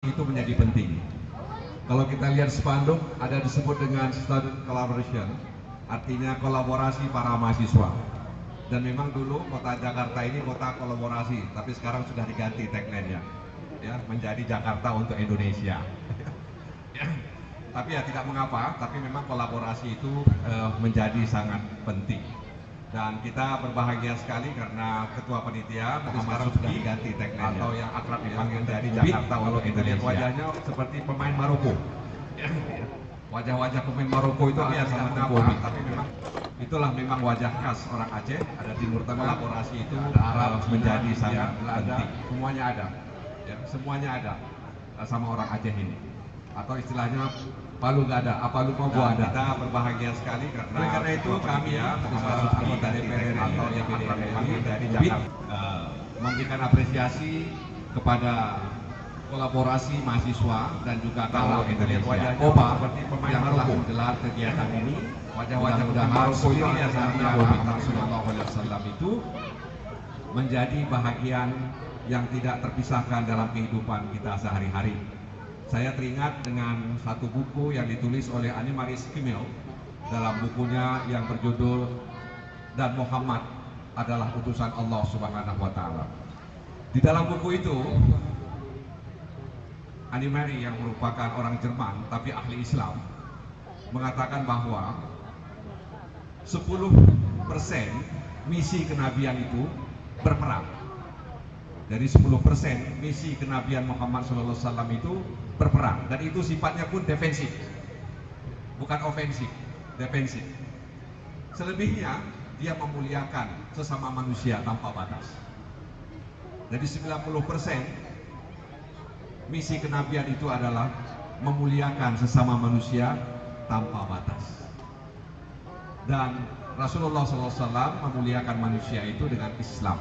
itu menjadi penting. Kalau kita lihat spanduk ada disebut dengan student collaboration, artinya kolaborasi para mahasiswa. Dan memang dulu kota Jakarta ini kota kolaborasi, tapi sekarang sudah diganti tagline-nya, ya, menjadi Jakarta untuk Indonesia. Ya. Tapi ya tidak mengapa, tapi memang kolaborasi itu menjadi sangat penting. Dan kita berbahagia sekali karena ketua panitia sekarang sudah diganti tagline atau yang akrab dipanggil dari Jakarta untuk Indonesia. Wajahnya seperti pemain Maroko. Wajah-wajah pemain Maroko itu biasa mengapa, tapi memang itulah memang wajah khas orang Aceh. Ada Timur Tengah, kolaborasi itu menjadi sangat penting. Semuanya ada, ya, semuanya ada sama orang Aceh ini. Atau istilahnya Palu gak ada, apa lu mau gua ada. Kita berbahagia sekali karena itu kami anggota DPR atau yang dipanggil dari Jakarta memberikan apresiasi kepada kolaborasi mahasiswa dan juga kalau Indonesia OPA yang telah menggelar kegiatan ini. Wajah-wajah udah Maroko ini biasanya Rasulullah SAW itu menjadi bahagian yang tidak terpisahkan dalam kehidupan kita sehari-hari. Saya teringat dengan satu buku yang ditulis oleh Annemarie Schimmel dalam bukunya yang berjudul Dan Muhammad adalah utusan Allah Subhanahu wa Ta'ala. Di dalam buku itu, Annemarie yang merupakan orang Jerman tapi ahli Islam mengatakan bahwa 10% misi kenabian itu berperang. Dari 10% misi kenabian Muhammad SAW itu berperang, dan itu sifatnya pun defensif, bukan ofensif, defensif. Selebihnya dia memuliakan sesama manusia tanpa batas. Dari 90% misi kenabian itu adalah memuliakan sesama manusia tanpa batas. Dan Rasulullah SAW memuliakan manusia itu dengan Islam.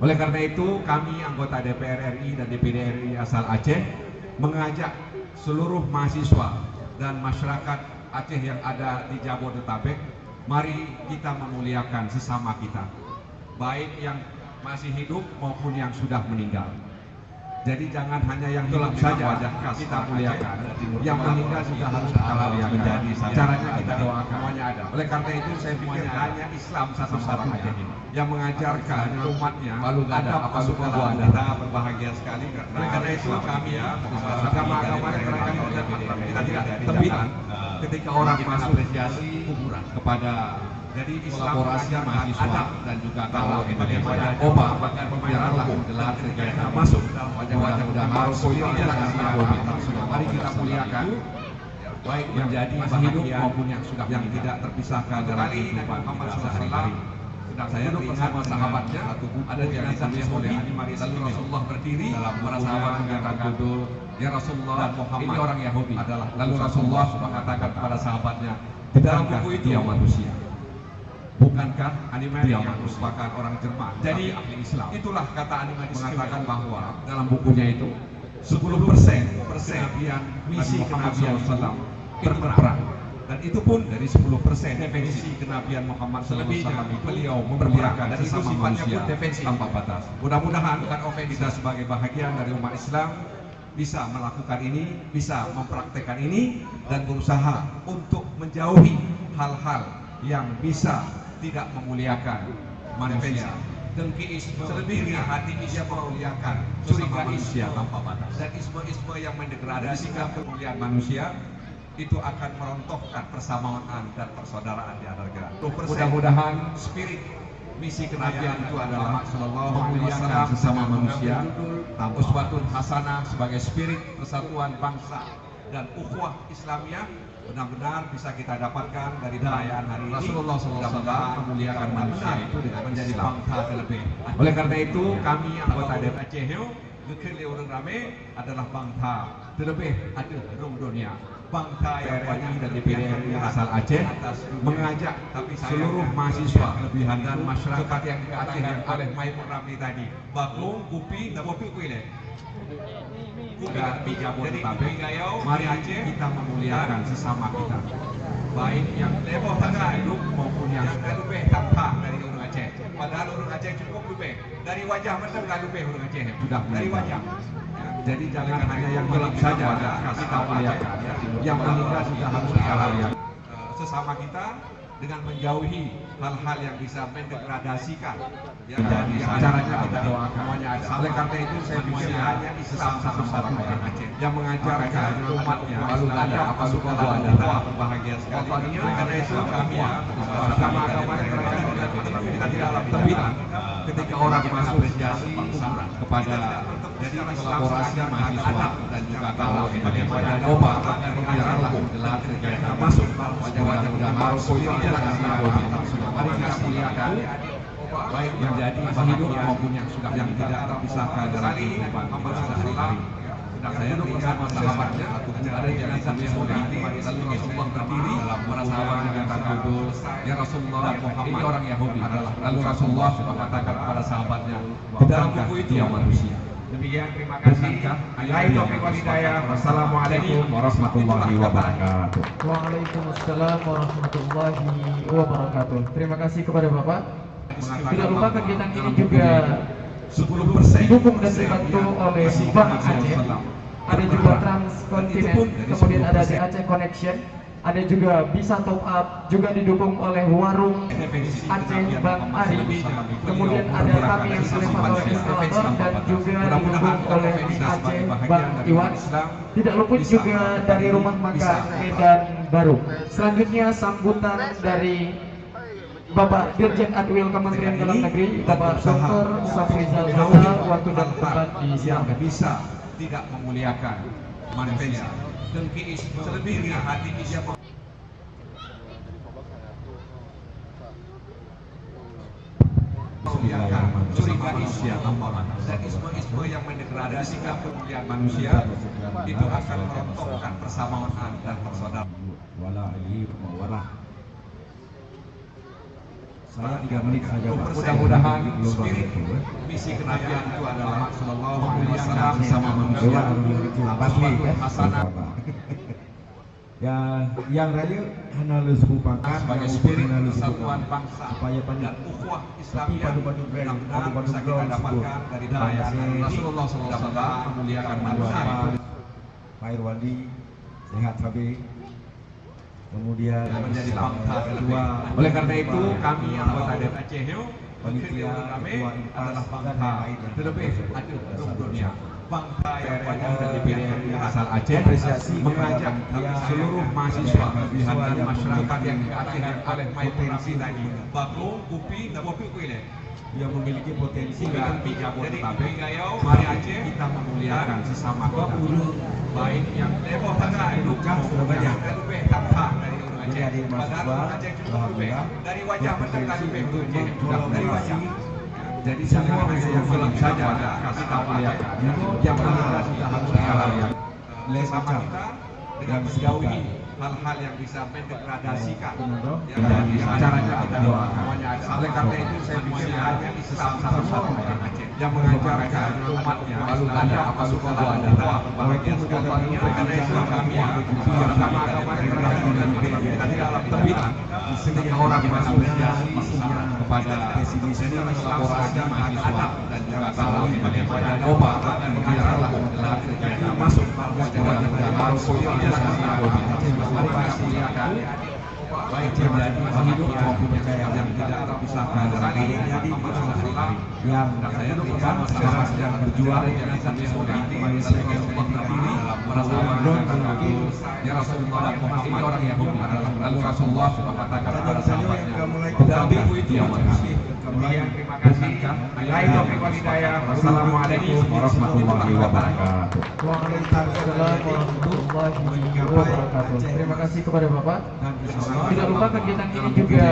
Oleh karena itu kami anggota DPR RI dan DPD RI asal Aceh mengajak seluruh mahasiswa dan masyarakat Aceh yang ada di Jabodetabek, mari kita memuliakan sesama kita, baik yang masih hidup maupun yang sudah meninggal. Jadi jangan hanya yang hidup saja kita muliakan, yang meninggal juga harus kita muliakan. Caranya kita doakan, semuanya ada. Oleh karena itu saya pikir hanya Islam satu-satunya yang mengajarkan umatnya adab apa suka ada. Kita berbahagia sekali karena itu kami ya agama-agama kita tidak tepikan ketika orang masuk apresiasi kepada jadi kolaborasi mahasiswa dan juga kalau Indonesia OPA yang telah menggelar kegiatan masuk wajah-wajah udah Maroko ini mari kita muliakan baik menjadi hidup maupun yang sudah yang tidak terpisahkan dalam kehidupan kita sehari-hari. Sedang saya bersama sahabatnya ada yang ditulis oleh Annemarie Schimmel. Rasulullah berdiri dalam para sahabat mengatakan ya Rasulullah dan Muhammad ini orang Yahudi adalah lalu Rasulullah mengatakan kepada sahabatnya di dalam buku itu dia manusia. Bukankah Annemarie yang merupakan orang Jerman jadi ahli Islam? Itulah kata Annemarie mengatakan bahwa dalam bukunya itu 10% kenabian misi kenabian Islam berperang, dan itu pun dari 10% misi kenabian Muhammad SAW itu beliau memperlihatkan dan itu sifatnya pun defensif tanpa batas. Mudah-mudahan kita sebagai bahagian dari umat Islam bisa melakukan ini, bisa mempraktekkan ini dan berusaha untuk menjauhi hal-hal yang bisa tidak memuliakan manusia. Dengkiisme, selebihnya hati ia memuliakan curiga manusia tanpa batas. Dan isme-isme yang mendegradasikan kemuliaan manusia itu akan merontohkan persamaan dan persaudaraan di antara kita. Mudah-mudahan spirit misi kenabian itu adalah memuliakan sesama manusia, uswatun hasanah sebagai spirit persatuan bangsa dan ukhuwah Islamiyah benar-benar bisa kita dapatkan dari perayaan hari ini. Rasulullah SAW memuliakan manusia itu dengan menjadi bangsa terlebih. Oleh karena itu kami anggota DPR Aceh Gekeli Orang Rame adalah bangsa terlebih ada di dunia. Bangsa yang banyak dan DPD RI asal Aceh mengajak seluruh mahasiswa kelebihan dan masyarakat yang di Aceh yang oleh Maimun Ramli tadi bakung, kupi, dan kopi kuile. Di Jabodetabek, mari kita memuliakan sesama kita, baik yang level tengah hidup maupun yang lebih tampak dari orang Aceh. Padahal orang Aceh cukup lebih dari wajah mereka lebih orang Aceh sudah dari wajah. Ya. Jadi jangan hanya yang hidup saja kita muliakan, yang meninggal juga harus kita muliakan. Sesama kita dengan menjauhi hal-hal yang bisa mendegradasikan. Ya, jadi caranya kita doakan. Oleh karena itu saya pikir hanya Islam satu-satunya yang mengajarkan umatnya lalu ada apa suka ada bahagia sekali. Karena itu kami bersama agama kita tidak terbit ketika orang mengapresiasi kepada jadi kolaborasi mahasiswa dan juga kaum bagaimana coba pengajaran gelar kegiatan masuk wajah-wajah harus mari kita muliakan baik menjadi hidup maupun yang sudah yang tidak terpisahkan dalam kehidupan sehari-hari. Sedang saya bersama sahabatnya ada yang sambil mengganti lalu Rasulullah berdiri para sahabat mengatakan kudus ya Rasulullah Muhammad orang Yahudi lalu Rasulullah mengatakan kepada sahabatnya dalam buku itu yang manusia. Demikian, terima kasih. Wassalamualaikum warahmatullahi wabarakatuh. Waalaikumsalam warahmatullahi wabarakatuh. Terima kasih kepada Bapak. Tidak lupa kegiatan ini juga 10% didukung dan dibantu oleh Bank Aceh. Ada juga Transkontinent, kemudian ada di Aceh Connection. Ada juga bisa top up, juga didukung oleh Warung Aceh Bang Ari. Kemudian ada kami yang level instalator dan juga didukung oleh Aceh Bang Iwan. Tidak luput juga dari Rumah Makan Medan Baru. Selanjutnya sambutan dari Bapak Dirjen Adwil Kementerian Dalam Negeri, Bapak Dr. Safrizal Zahra. Waktu dan tempat disiapkan. Bisa tidak memuliakan manusia. Selebihnya hati bisa curiga manusia dan isme-isme yang mendegradasikan kemuliaan manusia itu akan merontokkan persamaan dan persaudaraan. Saya 3 menit saja Pak. Mudah-mudahan spirit misi kenabian itu adalah sallallahu alaihi wasallam bersama manusia hasanah. Ya, yang raya hana lusupakan sebagai spirit persatuan bangsa supaya dan ukhuwah Islamiyah padu-padu ground, padu-padu bisa kita dapatkan dari teladan Rasulullah SAW memuliakan manusia. Pak Irwandi sehat habis. Kemudian menjadi bangsa kedua. Oleh karena itu kami anggota Aceh panitia kami ketua adalah Inpas bangsa terlebih adil dunia. Bangsa yang dipilih asal Aceh mengajak seluruh mahasiswa dan masyarakat yang di Aceh oleh potensi tadi baku, kupi, dan kopi kuile yang memiliki potensi dan jadi Gayau, mari Aceh kita memuliakan sesama kita baik yang level tengah lukas banyak dan lebih tampak dari orang Aceh padahal Aceh juga lebih dari wajah peserta lebih dari wajah. Jadi semua yang film saja kita muliakan yang meninggal kita harus kita muliakan. Bersama kita dengan menjauhi hal-hal yang bisa mendegradasikan. Jadi caranya kita doakan. Oleh karena itu saya pikir hanya Islam satu-satunya yang mengajarkan umatnya lalu ada apa suka ada bahagia sekali. Karena itu kami bersama agama kita tidak terbit ketika orang mengapresiasi kepada kolaborasi mahasiswa dan juga kaum bagaimana coba pengajaran gelar kegiatan masuk wajah-wajah harus mari kita muliakan baik menjadi hidup maupun yang tidak terpisahkan dari yang saya bersama sahabat yang berjuang yang sambil mengganti Rasulullah berdiri para sahabat ya Rasulullah Muhammad orang Yahudi lalu Rasulullah mengatakan kepada sahabatnya dalam buku itu yang manusia. Kemudian terima kasih. Wassalamualaikum warahmatullahi wabarakatuh. Waalaikumsalam warahmatullahi wabarakatuh. Terima kasih kepada Bapak. Tidak lupa kegiatan ini juga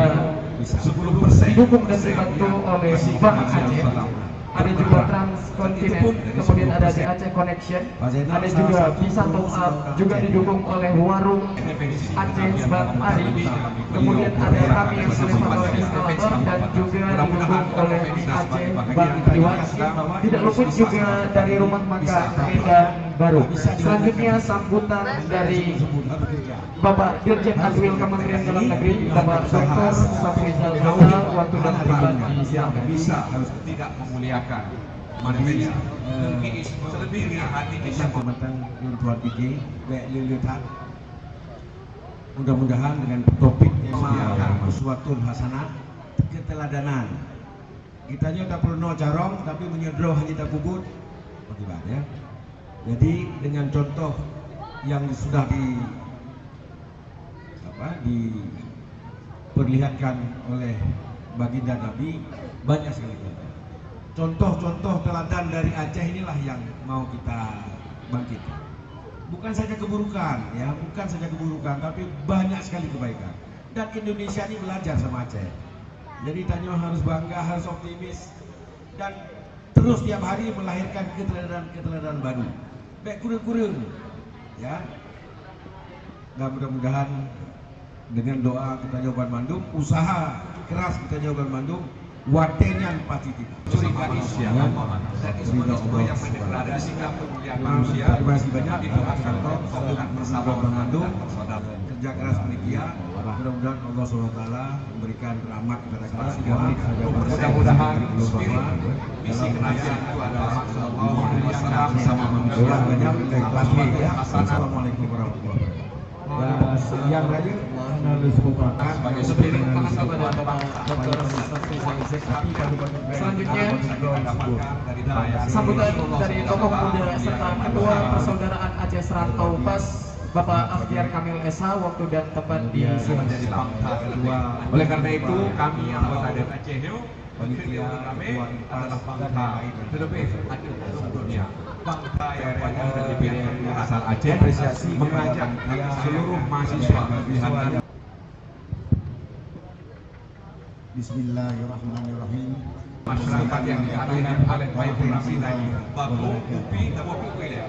10% didukung dan dibantu oleh Bank Aceh. Ada juga Transkontinent, kemudian ada di Aceh Connection. Ada juga bisa top up, juga didukung oleh Warung Aceh Bang Ari. Kemudian ada kami yang level instalator dan juga didukung oleh Aceh Bang Iwan. Tidak luput juga dari Rumah Makan Medan Baru. Selanjutnya sambutan dari Bapak Dirjen Adwil Kementerian Dalam Negeri, Bapak Dr. Safrizal Zahra. Waktu dan tempat disiapkan. Bisa tidak memuliakan Malaysia selebihnya hati kita Kecamatan Luntuan Tinggi, Liliutan. Mudah-mudahan dengan topik yang uswatun hasanah, keteladanan. Kita tak perlu carong, tapi menyedroh hanya tak kubut. Bagaimana ya? Jadi dengan contoh yang sudah diperlihatkan oleh baginda Nabi, banyak sekali contoh-contoh teladan dari Aceh inilah yang mau kita bangkitkan. Bukan saja keburukan, ya, bukan saja keburukan, tapi banyak sekali kebaikan. Dan Indonesia ini belajar sama Aceh. Jadi Tanyo harus bangga, harus optimis, dan terus tiap hari melahirkan keteladanan baru. Baik kurang-kurang, ya. Dan mudah-mudahan dengan doa kita jawaban Bandung, usaha keras kita jawaban Bandung, watenyan pasti tidak. curiga manusia dan semua yang mendeklarasi sikap kemuliaan manusia. Terima kasih banyak. Didoakan untuk bersama Bandung kerja keras panitia. Mudah-mudahan Allah SWT memberikan rahmat kepada kita semua. Mudah-mudahan spirit misi kenabian Tuhan Muhammad Sallallahu Alaihi Wasallam bersama manusia Assalamualaikum warahmatullahi wabarakatuh. Yang lagi sebagai spirit Selanjutnya sambutan dari tokoh muda serta Ketua Persaudaraan Aceh Serantau PAS Bapak Akhtiar Kamil Esa, waktu dan tempat di sini. menjadi bangsa kedua. Oleh karena itu kami anggota dari Aceh panitia kami adalah bangsa terlebih adil seluruh dunia. Bangsa yang banyak dan dipilih asal Aceh mengajak seluruh mahasiswa Bismillahirrahmanirrahim. masyarakat yang diadili oleh Bapak Presiden Baku Upi dan Baku Kuile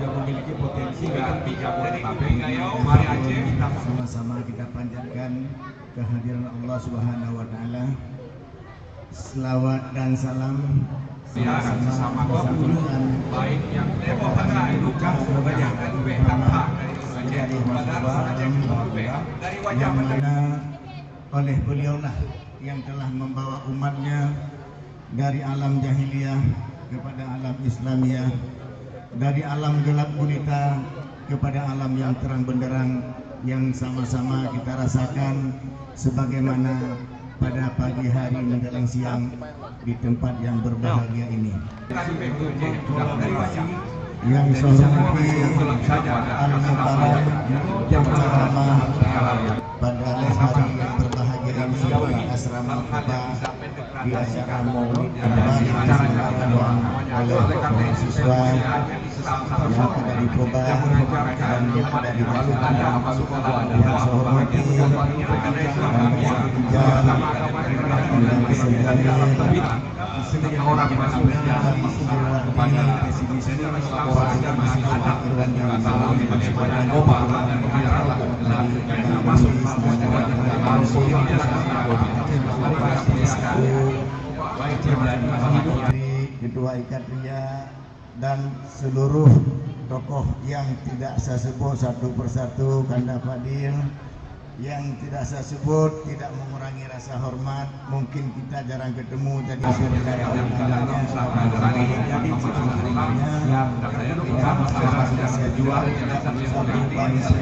Yang memiliki potensi dengan bijak dari Upi Gayau Mari Aceh kita sama-sama kita panjatkan kehadiran Allah Subhanahu wa taala. Selawat dan salam sama keburukan baik yang level pada luka banyak dan lebih tampak dari Aceh Badar Aceh dari wajah yang mana oleh beliaulah yang telah membawa umatnya dari alam jahiliyah kepada alam Islamiyah, dari alam gelap gulita kepada alam yang terang benderang, yang sama-sama kita rasakan sebagaimana pada pagi hari menjelang siang di tempat yang berbahagia ini. Yang saya hormati Al-Mukarram Al-Mukarramah pada hari yang berbahagia ini di asrama Quba, di acara Maulid yang dilaksanakan oleh mahasiswa yang ada di Quba dan yang ada di Maluku. Yang saya hormati dan kesembilan orang Ketua Ikatria dan seluruh tokoh yang tidak saya sebut satu persatu, Kanda Fadil, yang tidak saya sebut, tidak mengurangi rasa hormat. Mungkin kita jarang ketemu, jadi saya tidak tahu namanya. Saya jual tidak bisa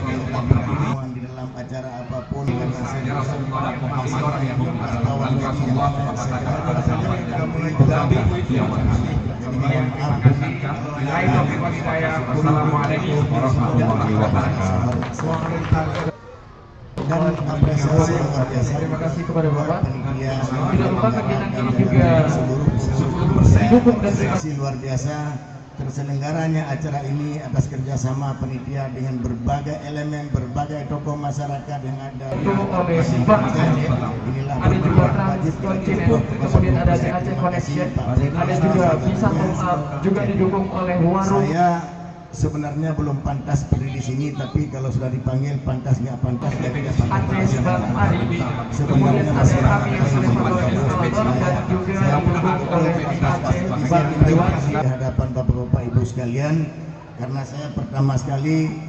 berubah pertemuan di dalam acara apapun, karena saya merasa orang yang berkawan yang saya mulai bergabung. Assalamualaikum warahmatullahi wabarakatuh. Dan apresiasi luar biasa. Terima kasih kepada Bapak. Panitia Tidak lupa kegiatan ini juga didukung dan apresiasi luar biasa terselenggaranya acara ini atas kerjasama panitia dengan berbagai elemen, berbagai tokoh masyarakat yang ada. oleh Bank Aceh. Ada juga Transkontinental, kemudian ada di Aceh Connection, ada juga Bisa Top Up, juga didukung oleh Warung. Saya sebenarnya belum pantas berdiri di sini, tapi kalau sudah dipanggil pantas nggak pantas ya tidak pantas. Aceh Bang Ari, kemudian ada kami yang sudah membawa instalator dan juga didukung oleh Aceh Bang Dewan. Di hadapan Bapak-Bapak Ibu sekalian, karena saya pertama sekali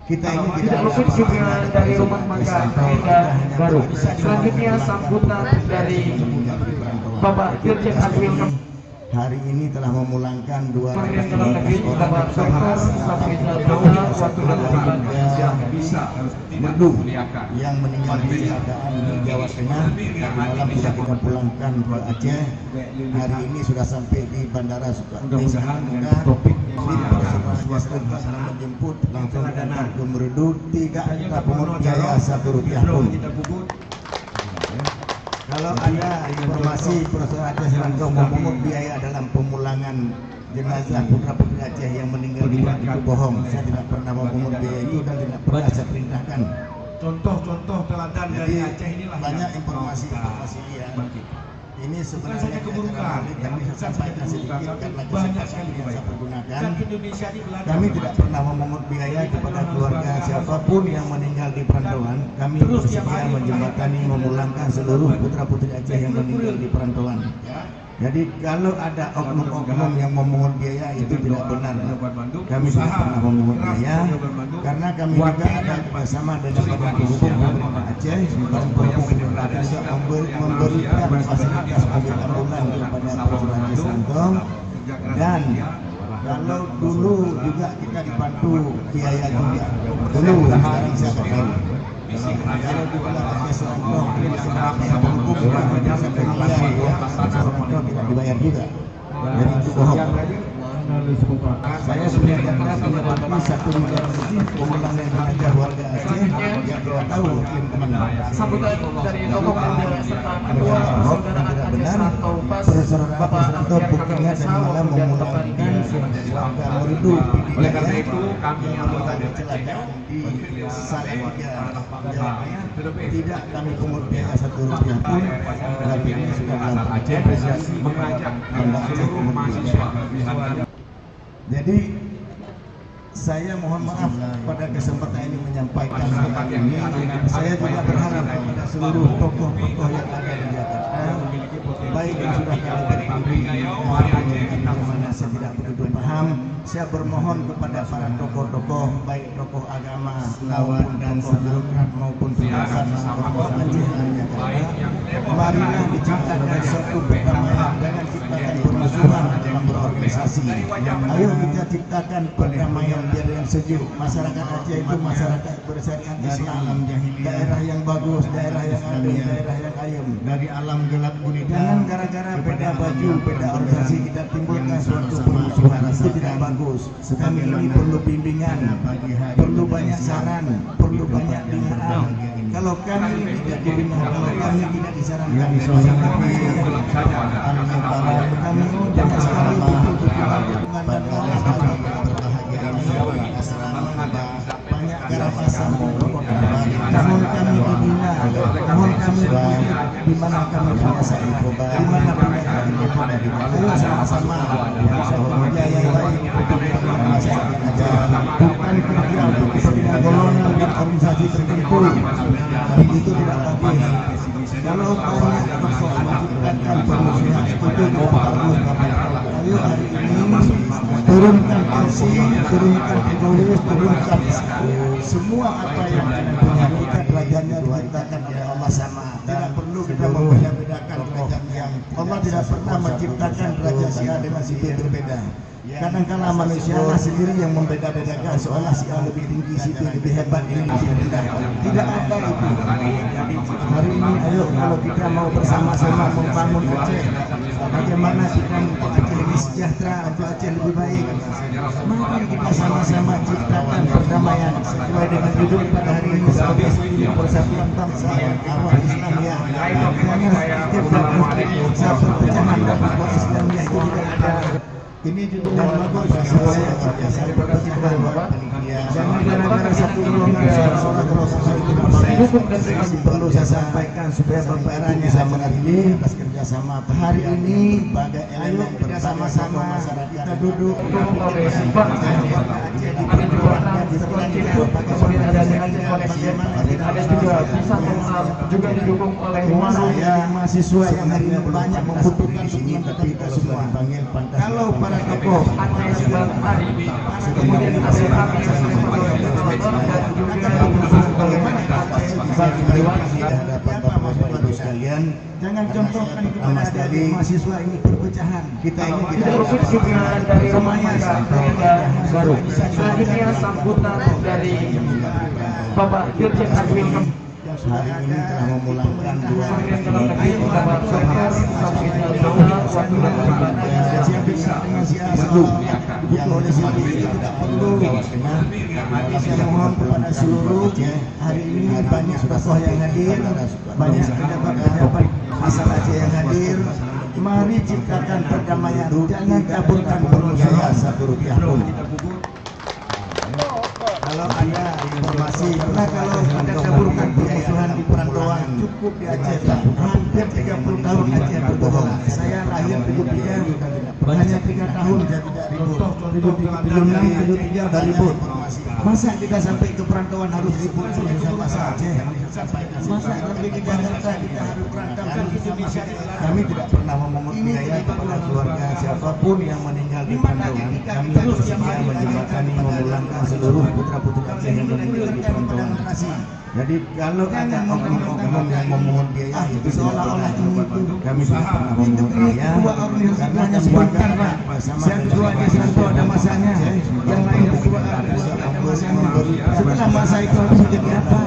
kita ini Tidak luput juga dari rumah makan Indah Baru. Selanjutnya sambutan dari Bapak Dirjen Adwil. hari ini telah memulangkan Kementerian Dalam Negeri Bapak Dr. Safrizal waktu yang bisa tidak Merdu memuliakan yang meninggal di kecelakaan di Jawa Tengah malam sudah kita pulangkan ke Aceh. Hari ini sudah sampai di Bandara Soekarno Hatta. topik Setelah menjemput langsung datang ke Merdu, tidak kita pungut biaya Rp1 pun. Kalau ada informasi Profesor Aceh Selangkau memungut biaya dalam pemulangan jenazah putra putri Aceh yang meninggal di Bandar itu bohong. Saya tidak pernah memungut biaya itu dan tidak pernah saya perintahkan. Contoh-contoh teladan dari Jadi Aceh inilah banyak yang informasi yang ini bukan sebenarnya saja keburukan, kami sampaikan sedikit karena banyak sekali yang saya pergunakan. Dan Indonesia ini belajar Kami tidak pernah memungut biaya kepada keluarga siapapun yang meninggal di perantauan. Kami bersedia menjembatani memulangkan seluruh putra putri Aceh yang meninggal di perantauan. Jadi kalau ada oknum-oknum yang memungut biaya itu tidak benar. Kami tidak pernah memungut biaya karena kami juga ada bersama dengan Badan Penghubung Pemerintah Aceh, Badan Penghubung Pemerintah juga memberikan fasilitas mobil ambulan kepada Profesor Aceh Selangkau. Dan kalau dulu juga kita dibantu biaya juga. Dulu sekarang saya tahu. Kalau di bulan Aceh Selangkau tidak dibayar juga. Jadi itu bohong. Saya sudah datang menyebabkan 1 miliar lebih pemulangan tenaga warga Aceh yang tidak tahu tim kemana. Sambutan dari tokoh muda serta ketua persaudaraan Aceh Selangkau Pas Bapak Selangkau buktinya tadi malam memulangkan warga Merdu. Oleh karena itu kami anggota kecelakaan di Salatiga tidak kami pungut biaya Rp1 pun, tapi ini sudah dalam Aceh mengajak seluruh mahasiswa. Jadi saya mohon maaf pada kesempatan ini menyampaikan hal ini. Saya juga berharap kepada seluruh tokoh-tokoh yang ada di Jakarta, baik yang sudah kami terpilih maupun yang mana saya tidak begitu paham. Saya bermohon kepada para tokoh-tokoh, baik tokoh agama maupun tokoh birokrat maupun pejabat tokoh Aceh dan Jakarta, marilah diciptakan suatu perdamaian, jangan ciptakan permusuhan dalam berorganisasi. Ayo kita ciptakan perdamaian biar yang sejuk. Masyarakat Aceh itu masyarakat bersyariat Islam, daerah yang bagus, daerah yang adem, daerah yang ayem. Dari alam gelap gulita, jangan gara-gara beda baju, beda organisasi kita timbulkan suatu permusuhan. Itu tidak bagus. Kami ini perlu bimbingan, perlu banyak saran, perlu banyak binaan. Kalau kami tidak dibina, kalau kami tidak disarankan, kami banyak sekali butuh dukungan dan doa. Banyak garasan namun kami dibina, namun kami di mana kami biasa di mana ayo sama-sama biaya baik untuk masyarakat aja, bukan kerja untuk kepentingan golongan dan organisasi tertentu. Itu tidak bagus. Kalau banyak persoalan menciptakan permusuhan itu tidak bagus. Ayo hari ini turunkan tensi, turunkan egois, turunkan semua apa yang kita punya. Kita derajatnya diciptakan oleh Allah sama. Tidak perlu kita membeda-bedakan derajat yang Allah tidak pernah menciptakan derajat si A dengan si B berbeda. Kadang-kala manusia lah sendiri yang membeda-bedakan seolah si A lebih tinggi, si B lebih hebat, ini lebih rendah. Tidak ada itu. Hari ini ayo kalau kita mau bersama-sama membangun Aceh, bagaimana kita untuk Aceh ini sejahtera, untuk Aceh lebih baik. Mari kita sama-sama ciptakan perdamaian sesuai dengan judul pada hari ini sebagai Spirit Persatuan Bangsa Awal Islamiyah. Jangan perpecahan dalam Islamiyah itu tidak ada. Ini judul yang bagus. Saya berkata bahwa jangan gara-gara satu golongan seorang Rasulullah itu masih perlu saya sampaikan supaya Bapak bisa mengerti atas kerjasama hari ini. Ayo kita sama-sama kita duduk oleh Pak ada juga kemudian ada Aceh Connection, ada juga bisa juga didukung oleh Warung. Saya mahasiswa yang hari ini banyak membutuhkan sini, tapi kita semua dipanggil pantas. Kalau para tokoh Aceh Hari, kemudian ada kami dan juga bagaimana bagi hadapan Bapak Ibu sekalian. sekalian, Jangan karena contohkan saya kepada pertama sekali adik mahasiswa ini perpecahan. kita ini Tidak tidak luput juga dari rumah makan baru. Selanjutnya sambutan dari Bapak Dirjen Admin hari ini telah memulangkan dua Kementerian Dalam Negeri Bapak Sofyan Samuel Dauda waktu dan tempat. siap bisa dengan siapa yang oleh sebab itu tidak perlu saya mohon kepada seluruh hari ini banyak tokoh yang hadir, banyak pejabat-pejabat asal Aceh yang hadir. Mari ciptakan perdamaian, jangan taburkan permusuhan satu rupiah pun. Kalau ada informasi, karena kalau ada taburkan permusuhan di perantauan cukup di Aceh, hampir 30 tahun Aceh berbohong. Saya lahir 73, hanya 3 tahun contoh 73 udah ribut. Masa kita sampai ke perantauan harus ribut sama bahasa Aceh? Masa sampai ke Jakarta kita harus perantaukan Indonesia? Kami tidak pernah memungut biaya kepada keluarga siapapun yang meninggal di perantauan. Kami bersedia menjembatani memulangkan seluruh putra-putri Aceh yang meninggal di perantauan. Jadi kalau ada oknum-oknum yang memungut biaya itu seolah-olah kami tidak pernah memungut biaya karena hanya sebentar Pak. Saya kedua di Santo ada masanya, yang lain kedua ada masanya. Setelah masa itu harus jadi apa?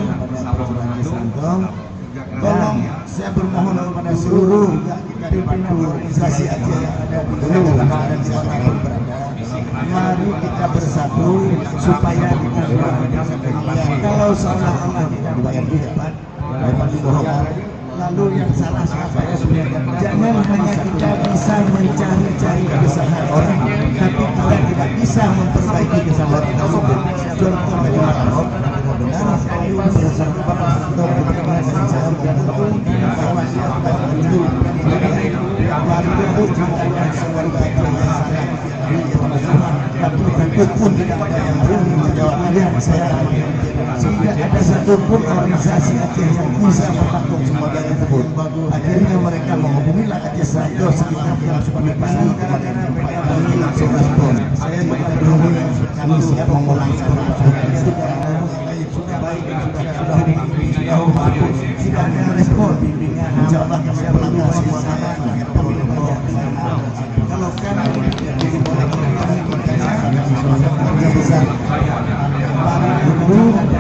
Tolong saya bermohon kepada seluruh pimpinan organisasi Aceh yang ada di dulu dan sekarang berada. Mari kita bersatu supaya kita kalau seolah-olah tidak bayar dapat dibohong. Lalu yang salah siapa? Jangan hanya kita bisa mencari-cari kesalahan orang, tapi kita tidak bisa memperbaiki kesalahan tersebut. Contoh dari Marok, benar berdasarkan Bapak Santo Bagaimana saya dan bahwa siapa itu mari duduk dengan sewarga yang salah, tapi tentu pun tidak ada yang berani menjawabnya. Saya tidak ada satupun organisasi Aceh yang bisa melakukan semua tersebut. Akhirnya mereka menghubungilah Aceh Santo sekitar jam 10 pagi. Saya juga berhubung kami siap memulai